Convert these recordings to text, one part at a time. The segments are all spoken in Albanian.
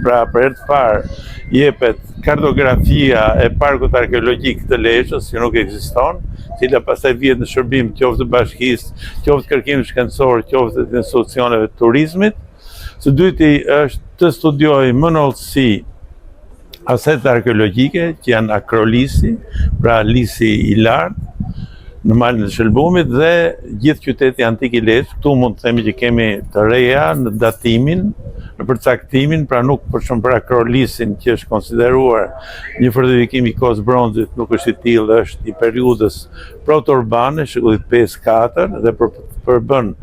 Pra për herë të parë jepet kartografia e parkut arkeologjik të Lezhës, që nuk ekziston, cila pastaj vihet në shërbim qoftë të bashkisë, qoftë kërkim shkencor, qoftë të institucioneve të turizmit. Së dyti është të studiojë më në hollësi asetet arkeologjike që janë akrolisi, pra lisi i lartë në malin e shëlbumit dhe gjithë qyteti antik i Lezhës. Këtu mund të themi që kemi të reja në datimin, në përcaktimin, pra nuk për shumë për akrolisin që është konsideruar një fortifikim i kohës bronzit, nuk është i tillë, është i periudhës proto-urbane, shekullit 5-4 dhe përbën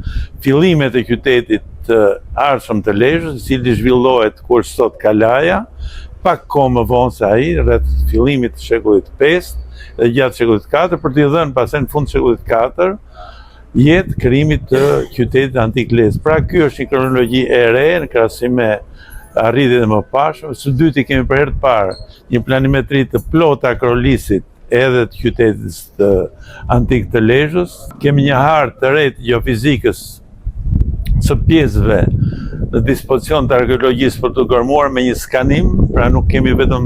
fillimet e qytetit të arshëm të Lezhës, i cili zhvillohet kur sot Kalaja, pak kohë më vonë se ai, rreth fillimit të shekullit 5 dhe gjatë shekullit 4, për t'i dhënë pastaj në fund të shekullit 4 jetë krijimit të qytetit antik Lezhë. Pra ky është një kronologji e re në krahasim me arritjet e mëparshme. Së dyti kemi për herë të parë një planimetri të plotë akrolisit edhe të qytetit të antik të Lezhës. Kemi një hartë të re të geofizikës së pjesëve në dispozicion të arkeologjisë për të gërmuar me një skanim, pra nuk kemi vetëm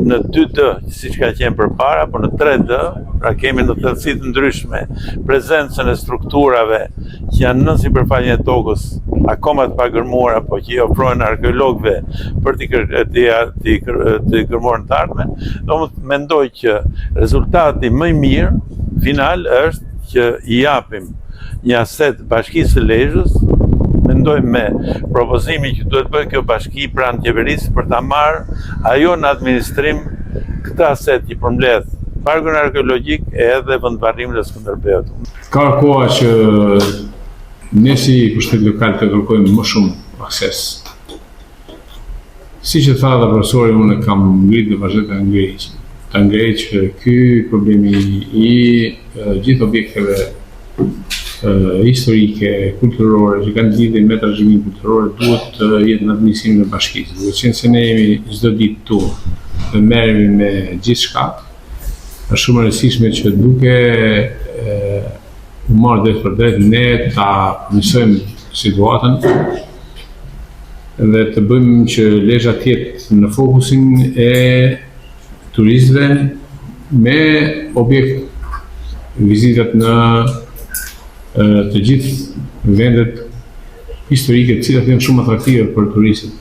në 2D, siç ka qenë përpara, por në 3D, pra kemi në thellësi të ndryshme prezencën e strukturave që janë në sipërfaqen e tokës, akoma të pagërmuara, po që i ofrohen arkeologëve për t'i gërmuar në të ardhmen. Domethënë mendoj që rezultati më i mirë final është që i japim një aset bashkisë së Lezhës. Mendojmë me propozimin që duhet bëjë kjo bashki pranë qeverisë për ta marrë ajo në administrim këtë aset që përmbledh parkun arkeologjik edhe vendvarrimin e Skënderbeut. Ka koha që ne si pushtet lokal të kërkojmë më shumë akses. Si që tha dhe profesori, unë kam ngritë dhe vazhdet të ngrej që ky problemi i gjithë objekteve historike, kulturore, që kanë lidhje me trashëgiminë kulturore, duhet të jetë në administrimin e bashkisë. Duhet qenë se ne jemi çdo ditë tu dhe merremi me gjithçka, është shumë e rëndësishme që duke u marrë drejt për drejt ne ta përmirësojmë situatën dhe të bëjmë që Lezhë të jetë në fokusin e turistëve me objekt vizitat në të gjithë vendet historike, të cilat janë shumë atraktive për turistët.